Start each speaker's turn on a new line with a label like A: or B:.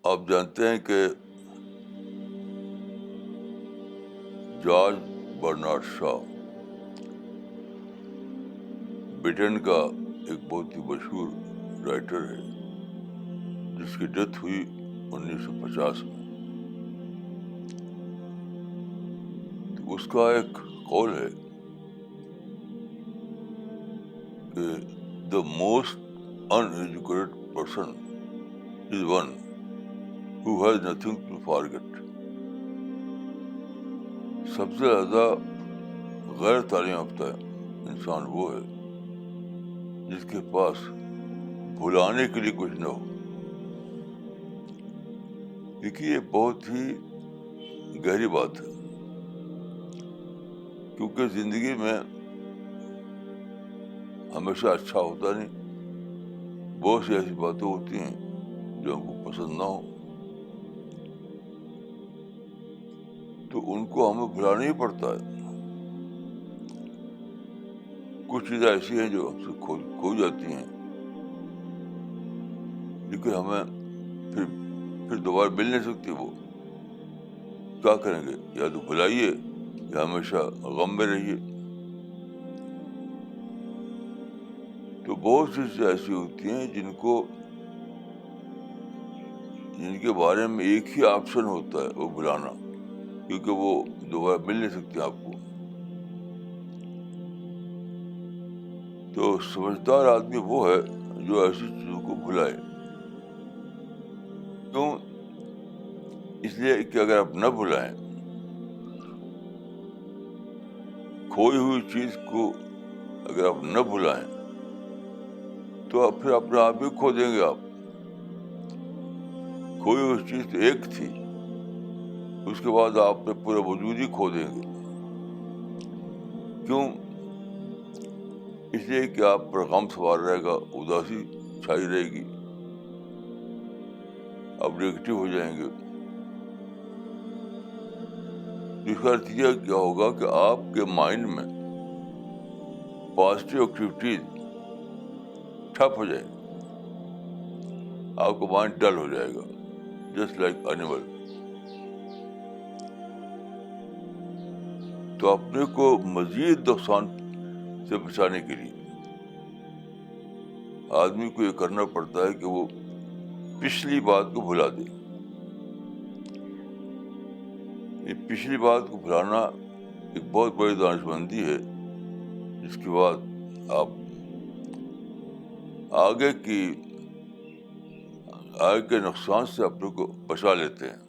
A: آپ جانتے ہیں کہ جارج برنارڈ شا بریٹن کا ایک بہت ہی مشہور رائٹر ہے جس کی ڈیتھ ہوئی 1950 میں. تو اس کا ایک قول ہے کہ the most uneducated person is one who has nothing to forget. سب سے زیادہ غیر تعلیم یافتہ انسان وہ ہے جس کے پاس بھلانے کے لیے کچھ نہ ہو. دیکھیے یہ بہت ہی گہری بات ہے، کیونکہ زندگی میں ہمیشہ اچھا ہوتا نہیں. بہت سی ایسی باتیں ہوتی ہیں جو ہم کو پسند نہ ہو، تو ان کو ہمیں بھلانا ہی پڑتا ہے. کچھ چیزیں ایسی ہیں جو ہم سے کھو جاتی ہیں، لیکن ہمیں پھر دوبارہ مل نہیں سکتی. وہ کیا کریں گے؟ یا تو بھلائیے یا ہمیشہ غم میں رہیے. تو بہت سی چیزیں ایسی ہوتی ہیں جن کے بارے میں ایک ہی آپشن ہوتا ہے، وہ بھلانا، کیونکہ وہ دوبارہ مل نہیں سکتی آپ کو. تو سمجھدار آدمی وہ ہے جو ایسی چیزوں کو بھلائے. کیوں؟ اس لیے کہ اگر آپ نہ بھلائیں، کھوئی ہوئی چیز کو اگر آپ نہ بھلائیں تو آپ پھر اپنے آپ ہی کھو دیں گے. آپ کھوئی ہوئی چیز تو ایک تھی، اس کے بعد آپ نے پورا وجود ہی کھو دیں گے. کیوں؟ اس لیے کہ آپ پر غم سوار رہے گا، اداسی چھائی رہے گی، آپ نیگیٹو ہو جائیں گے. اس کا نتیجہ کیا ہوگا کہ آپ کے مائنڈ میں پازیٹیو ایکٹیویٹیز ٹھپ ہو جائیں گی. آپ کا مائنڈ ڈل ہو جائے گا، جسٹ لائک اینیمل. تو اپنے کو مزید نقصان سے بچانے کے لیے آدمی کو یہ کرنا پڑتا ہے کہ وہ پچھلی بات کو بھلا دے. یہ پچھلی بات کو بھلانا ایک بہت بڑی دانش مندی ہے، جس کے بعد آپ آگے کے نقصان سے اپنے کو بچا لیتے ہیں.